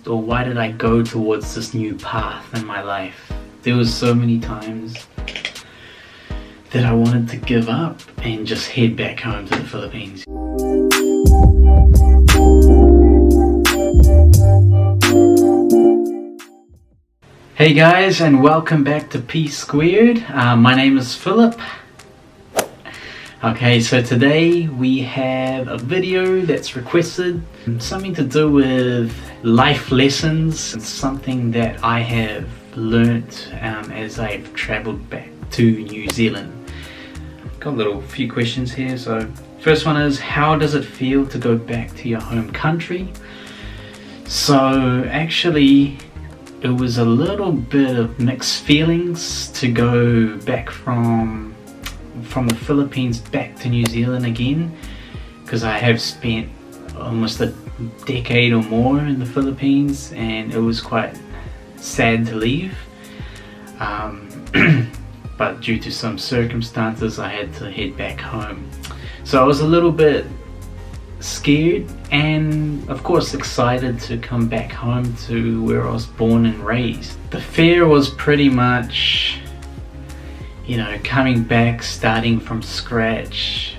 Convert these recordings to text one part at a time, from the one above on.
or why did I go towards this new path in my life? There was so many times that I wanted to give up and just head back home to the Philippines. Hey guys, and welcome back to PiSquared. My name is Philip. Okay, so today we have a video that's requested, something to do with life lessons. It's something that I have learnt as I've travelled back to New Zealand. Got a few questions here. So first one is, how does it feel to go back to your home country? So actually it was a little bit of mixed feelings to go back from the Philippines back to New Zealand again, because I have spent almost a decade or more in the Philippines and it was quite sad to leave, but due to some circumstances I had to head back home. So I was a little bit scared and of course excited to come back home to where I was born and raised. The fear was pretty much, coming back, starting from scratch.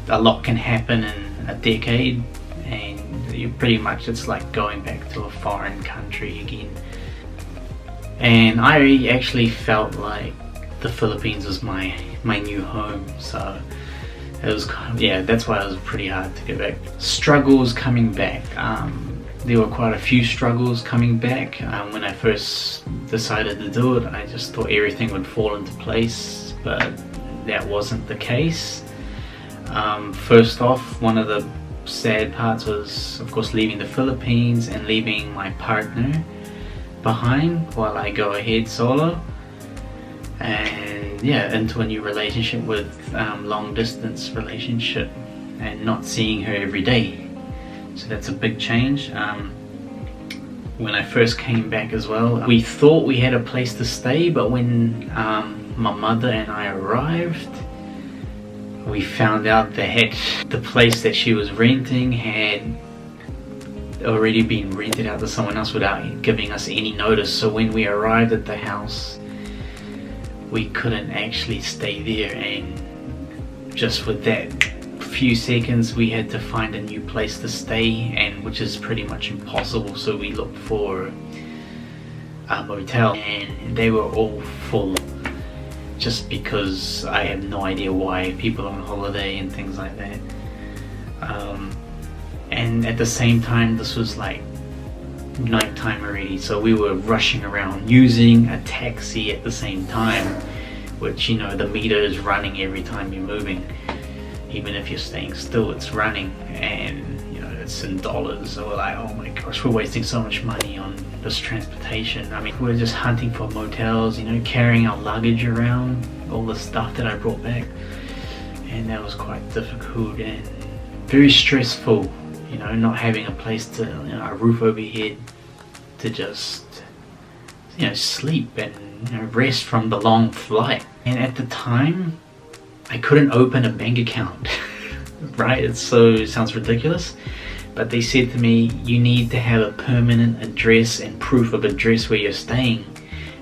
A lot can happen in a decade and it's like going back to a foreign country again. And I actually felt like the Philippines was my new home, so it was that's why it was pretty hard to go back. Struggles coming back. There were quite a few struggles coming back. When I first decided to do it, I just thought everything would fall into place, but that wasn't the case. First off, one of the sad parts was of course leaving the Philippines and leaving my partner behind while I go ahead solo, and into a new relationship with long distance relationship and not seeing her every day. So that's a big change. When I first came back as well, we thought we had a place to stay, but when my mother and I arrived, we found out that the place that she was renting had already been rented out to someone else without giving us any notice. So when we arrived at the house, we couldn't actually stay there, and just with that few seconds we had to find a new place to stay, and which is pretty much impossible. So we looked for a motel and they were all full, just because I have no idea why, people on holiday and things like that. And at the same time this was like nighttime already, so we were rushing around using a taxi at the same time, which the meter is running every time you're moving. Even if you're staying still, it's running, and it's in dollars. So we're like, oh my gosh, we're wasting so much money on this transportation. I mean, we're just hunting for motels, carrying our luggage around, all the stuff that I brought back, and that was quite difficult and very stressful. Not having a place to, a roof over your head to just, sleep and rest from the long flight. And at the time, I couldn't open a bank account, right? It sounds ridiculous, but they said to me, you need to have a permanent address and proof of address where you're staying.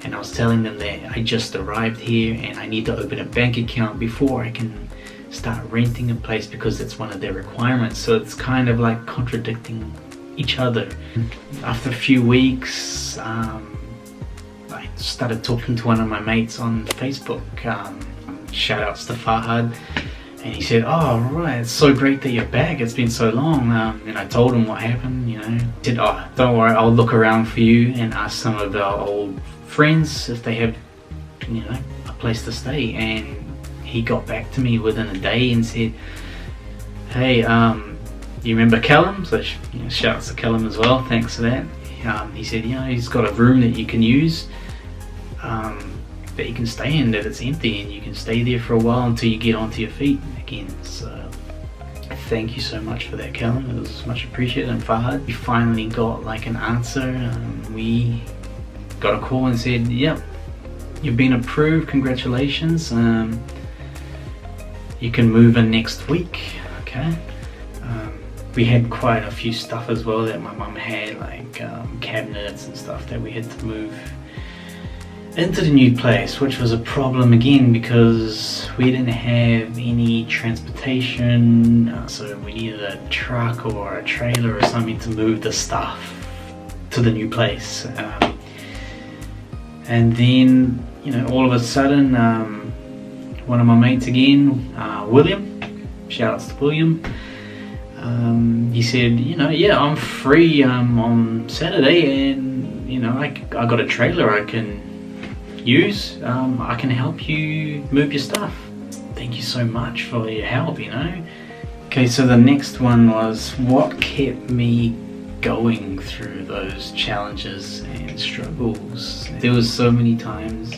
And I was telling them that I just arrived here and I need to open a bank account before I can start renting a place, because that's one of their requirements. So it's kind of like contradicting each other. After a few weeks, I started talking to one of my mates on Facebook. Shout outs to Fahad, and he said, oh right, it's so great that you're back, it's been so long. And I told him what happened. He said, oh, don't worry, I'll look around for you and ask some of our old friends if they have a place to stay. And he got back to me within a day and said, hey, you remember Callum? So shout outs to Callum as well, thanks for that. He said, he's got a room that you can use, that you can stay in, that it's empty, and you can stay there for a while until you get onto your feet again. So thank you so much for that, Callum. It was much appreciated. And Fahad, we finally got like an answer. We got a call and said, yep, you've been approved, congratulations, you can move in next week. Okay, we had quite a few stuff as well that my mum had, like cabinets and stuff that we had to move into the new place, which was a problem again because we didn't have any transportation, so we needed a truck or a trailer or something to move the stuff to the new place. And then, you know, all of a sudden, one of my mates again, William, shout outs to William, he said, you know, yeah, I'm free on Saturday, and you know, I got a trailer I can use, I can help you move your stuff. Thank you so much for your help, you know. Okay, so the next one was what kept me going through those challenges and struggles. There was so many times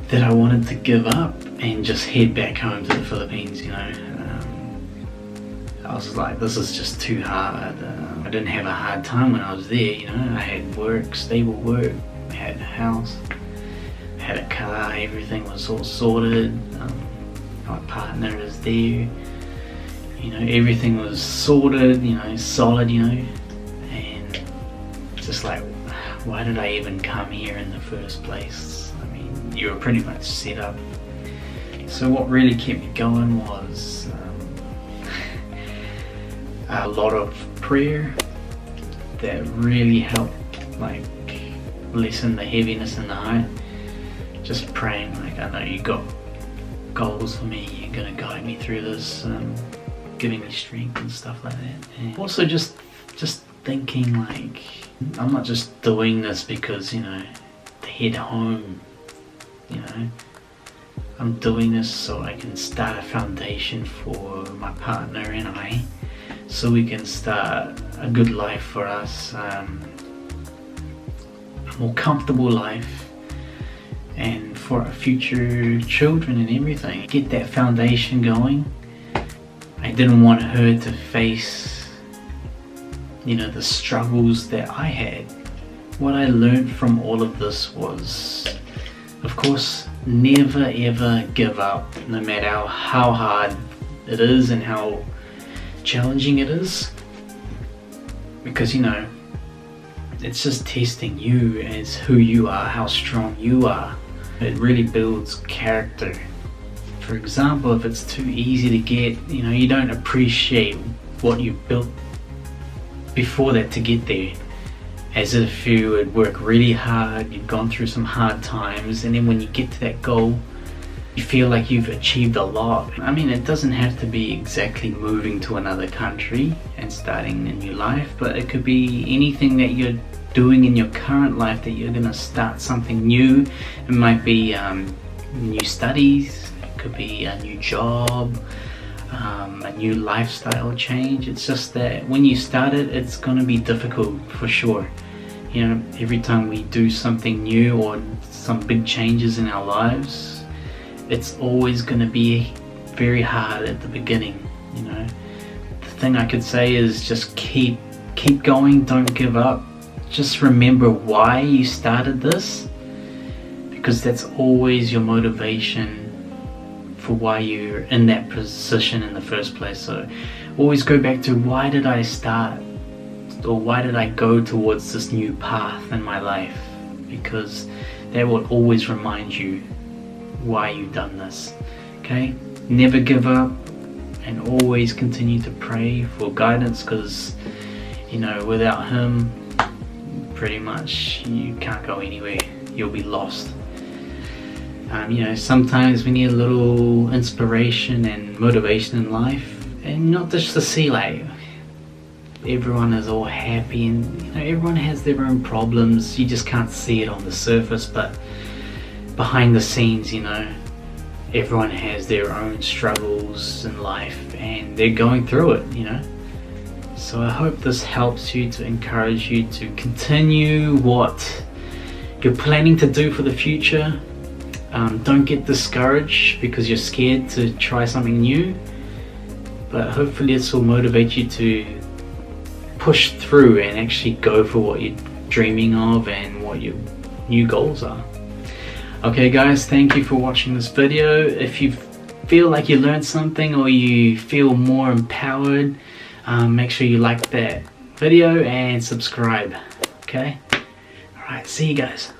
that I wanted to give up and just head back home to the Philippines, you know. I was like, this is just too hard. I didn't have a hard time when I was there, you know. I had work, stable work, I had a house, I had a car, everything was all sorted. My partner is there, you know, everything was sorted, you know, solid, you know. And just like, why did I even come here in the first place? I mean, you were pretty much set up. So what really kept me going was a lot of prayer that really helped, like, lessen the heaviness in the heart. Just praying, like, I know you got goals for me, you're gonna guide me through this, giving me strength and stuff like that. And also just thinking, like, I'm not just doing this because, you know, to head home, you know. I'm doing this so I can start a foundation for my partner and I, so we can start a good life for us, a more comfortable life, and for our future children and everything. Get that foundation going. I didn't want her to face, you know, the struggles that I had. What I learned from all of this was, of course, never ever give up, no matter how hard it is and how challenging it is, because, you know, it's just testing you as who you are, how strong you are. It really builds character. For example, if it's too easy to get, you know, you don't appreciate what you built before that to get there, as if you would work really hard, you've gone through some hard times, and then when you get to that goal, you feel like you've achieved a lot. I mean, it doesn't have to be exactly moving to another country and starting a new life, but it could be anything that you're doing in your current life that you're gonna start something new. It might be new studies, it could be a new job, a new lifestyle change. It's just that when you start it, it's gonna be difficult for sure. You know, every time we do something new or some big changes in our lives, it's always going to be very hard at the beginning, you know. The thing I could say is just keep going, don't give up. Just remember why you started this, because that's always your motivation for why you're in that position in the first place. So always go back to, why did I start, or why did I go towards this new path in my life? Because that will always remind you why you've done this. Okay, never give up, and always continue to pray for guidance, because, you know, without him, pretty much you can't go anywhere, you'll be lost. You know, sometimes we need a little inspiration and motivation in life, and not just to see like everyone is all happy, and, you know, everyone has their own problems, you just can't see it on the surface, but behind the scenes, you know, everyone has their own struggles in life and they're going through it, you know. So I hope this helps you, to encourage you to continue what you're planning to do for the future. Don't get discouraged because you're scared to try something new, but hopefully this will motivate you to push through and actually go for what you're dreaming of and what your new goals are. Okay guys, thank you for watching this video. If you feel like you learned something or you feel more empowered, Make sure you like that video and subscribe. Okay? Alright, see you guys.